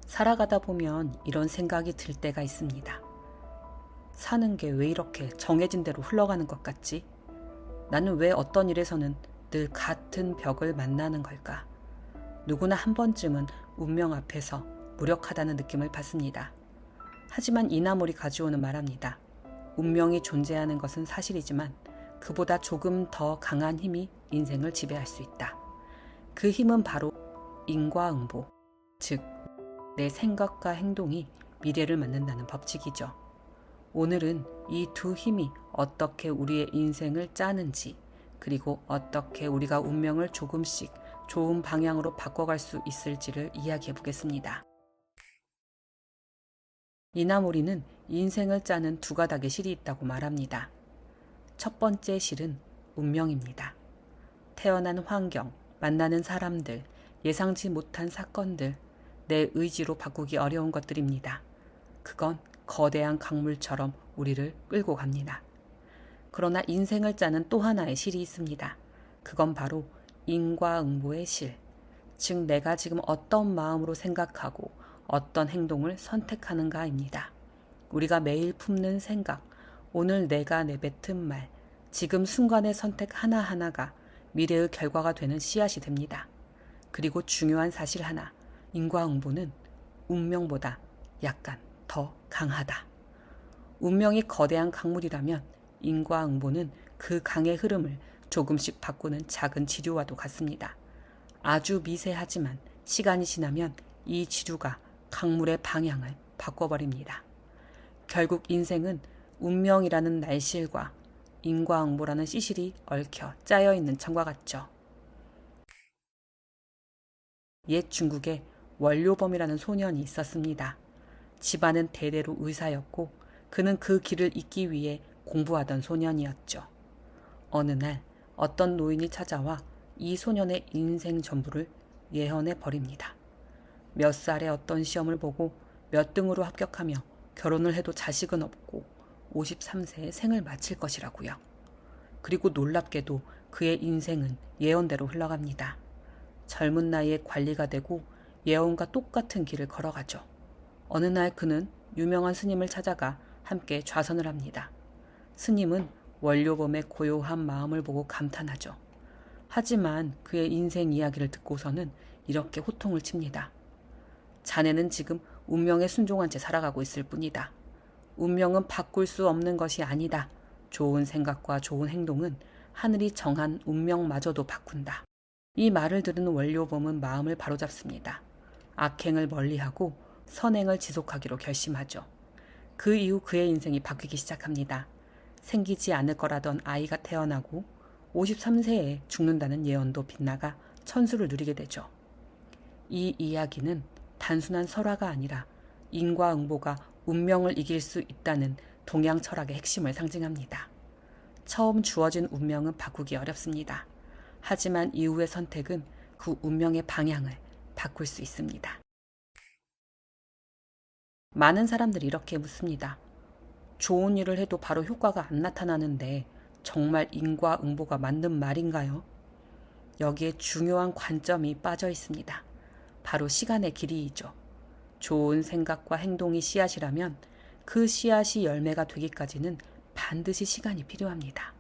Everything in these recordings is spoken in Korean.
살아가다 보면 이런 생각이 들 때가 있습니다. 사는 게 왜 이렇게 정해진 대로 흘러가는 것 같지? 나는 왜 어떤 일에서는 늘 같은 벽을 만나는 걸까? 누구나 한 번쯤은 운명 앞에서 무력하다는 느낌을 받습니다. 하지만 이나몰이 가져오는 말합니다. 운명이 존재하는 것은 사실이지만 그보다 조금 더 강한 힘이 인생을 지배할 수 있다. 그 힘은 바로 인과응보, 즉 내 생각과 행동이 미래를 만든다는 법칙이죠. 오늘은 이 두 힘이 어떻게 우리의 인생을 짜는지, 그리고 어떻게 우리가 운명을 조금씩 좋은 방향으로 바꿔갈 수 있을지를 이야기해 보겠습니다. 이나모리는 인생을 짜는 두 가닥의 실이 있다고 말합니다. 첫 번째 실은 운명입니다. 태어난 환경, 만나는 사람들, 예상치 못한 사건들, 내 의지로 바꾸기 어려운 것들입니다. 그건 거대한 강물처럼 우리를 끌고 갑니다. 그러나 인생을 짜는 또 하나의 실이 있습니다. 그건 바로 인과응보의 실, 즉 내가 지금 어떤 마음으로 생각하고 어떤 행동을 선택하는가입니다. 우리가 매일 품는 생각, 오늘 내가 내뱉은 말, 지금 순간의 선택 하나하나가 미래의 결과가 되는 씨앗이 됩니다. 그리고 중요한 사실 하나, 인과응보는 운명보다 약간 더 강하다. 운명이 거대한 강물이라면 인과응보는 그 강의 흐름을 조금씩 바꾸는 작은 지류와도 같습니다. 아주 미세하지만 시간이 지나면 이 지류가 강물의 방향을 바꿔버립니다. 결국 인생은 운명이라는 날실과 인과응보라는 씨실이 얽혀 짜여있는 천과 같죠. 옛 중국에 원료범이라는 소년이 있었습니다. 집안은 대대로 의사였고 그는 그 길을 잇기 위해 공부하던 소년이었죠. 어느 날 어떤 노인이 찾아와 이 소년의 인생 전부를 예언해 버립니다. 몇 살에 어떤 시험을 보고 몇 등으로 합격하며 결혼을 해도 자식은 없고 53세에 생을 마칠 것이라고요. 그리고 놀랍게도 그의 인생은 예언대로 흘러갑니다. 젊은 나이에 관리가 되고 예언과 똑같은 길을 걸어가죠. 어느 날 그는 유명한 스님을 찾아가 함께 좌선을 합니다. 스님은 원료범의 고요한 마음을 보고 감탄하죠. 하지만 그의 인생 이야기를 듣고서는 이렇게 호통을 칩니다. 자네는 지금 운명에 순종한 채 살아가고 있을 뿐이다. 운명은 바꿀 수 없는 것이 아니다. 좋은 생각과 좋은 행동은 하늘이 정한 운명마저도 바꾼다. 이 말을 들은 원료범은 마음을 바로잡습니다. 악행을 멀리하고 선행을 지속하기로 결심하죠. 그 이후 그의 인생이 바뀌기 시작합니다. 생기지 않을 거라던 아이가 태어나고 53세에 죽는다는 예언도 빗나가 천수를 누리게 되죠. 이 이야기는 단순한 설화가 아니라 인과응보가 운명을 이길 수 있다는 동양 철학의 핵심을 상징합니다. 처음 주어진 운명은 바꾸기 어렵습니다. 하지만 이후의 선택은 그 운명의 방향을 바꿀 수 있습니다. 많은 사람들이 이렇게 묻습니다. 좋은 일을 해도 바로 효과가 안 나타나는데 정말 인과응보가 맞는 말인가요? 여기에 중요한 관점이 빠져 있습니다. 바로 시간의 길이이죠. 좋은 생각과 행동이 씨앗이라면 그 씨앗이 열매가 되기까지는 반드시 시간이 필요합니다.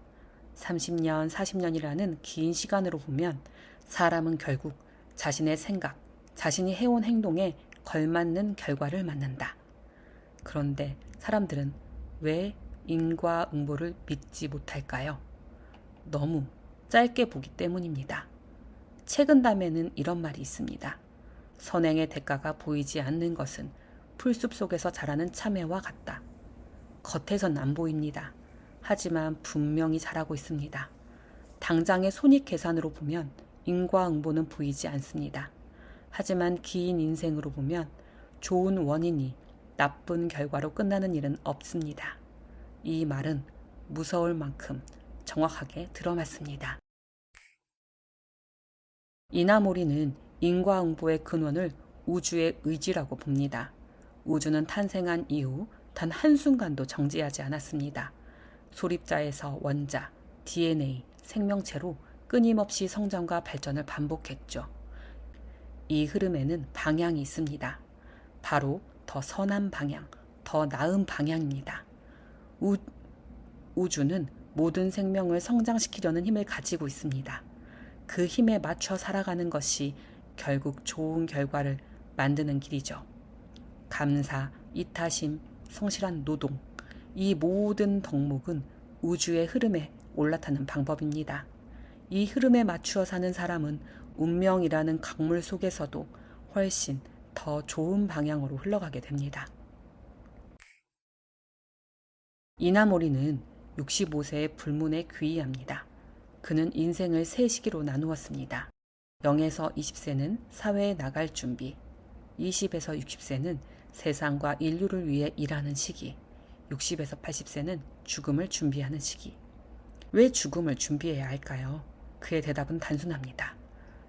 30년, 40년이라는 긴 시간으로 보면 사람은 결국 자신의 생각, 자신이 해온 행동에 걸맞는 결과를 맞는다. 그런데 사람들은 왜 인과응보를 믿지 못할까요? 너무 짧게 보기 때문입니다. 책은담에는 이런 말이 있습니다. 선행의 대가가 보이지 않는 것은 풀숲 속에서 자라는 참외와 같다. 겉에선 안 보입니다. 하지만 분명히 자라고 있습니다. 당장의 손익계산으로 보면 인과응보는 보이지 않습니다. 하지만 긴 인생으로 보면 좋은 원인이 나쁜 결과로 끝나는 일은 없습니다. 이 말은 무서울 만큼 정확하게 들어맞습니다. 이나모리는 인과응보의 근원을 우주의 의지라고 봅니다. 우주는 탄생한 이후 단 한순간도 정지하지 않았습니다. 소립자에서 원자, DNA, 생명체로 끊임없이 성장과 발전을 반복했죠. 이 흐름에는 방향이 있습니다. 바로 더 선한 방향, 더 나은 방향입니다. 우주는 모든 생명을 성장시키려는 힘을 가지고 있습니다. 그 힘에 맞춰 살아가는 것이 결국 좋은 결과를 만드는 길이죠. 감사, 이타심, 성실한 노동, 이 모든 덕목은 우주의 흐름에 올라타는 방법입니다. 이 흐름에 맞추어 사는 사람은 운명이라는 강물 속에서도 훨씬 더 좋은 방향으로 흘러가게 됩니다. 이나모리는 65세의 불문에 귀의합니다. 그는 인생을 세 시기로 나누었습니다. 0에서 20세는 사회에 나갈 준비, 20에서 60세는 세상과 인류를 위해 일하는 시기, 60에서 80세는 죽음을 준비하는 시기. 왜 죽음을 준비해야 할까요? 그의 대답은 단순합니다.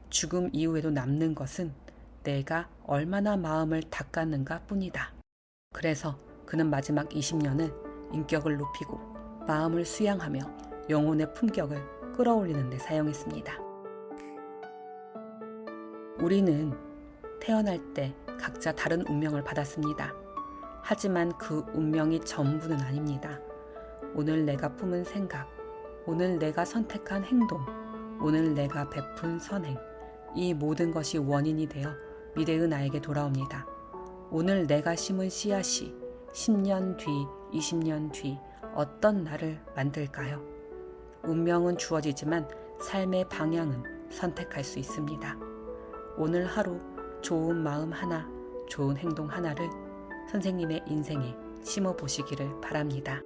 죽음 이후에도 남는 것은 내가 얼마나 마음을 닦았는가 뿐이다. 그래서 그는 마지막 20년을 인격을 높이고 마음을 수양하며 영혼의 품격을 끌어올리는 데 사용했습니다. 우리는 태어날 때 각자 다른 운명을 받았습니다. 하지만 그 운명이 전부는 아닙니다. 오늘 내가 품은 생각, 오늘 내가 선택한 행동, 오늘 내가 베푼 선행, 이 모든 것이 원인이 되어 미래의 나에게 돌아옵니다. 오늘 내가 심은 씨앗이 10년 뒤, 20년 뒤 어떤 나를 만들까요? 운명은 주어지지만 삶의 방향은 선택할 수 있습니다. 오늘 하루 좋은 마음 하나, 좋은 행동 하나를 선생님의 인생에 심어보시기를 바랍니다.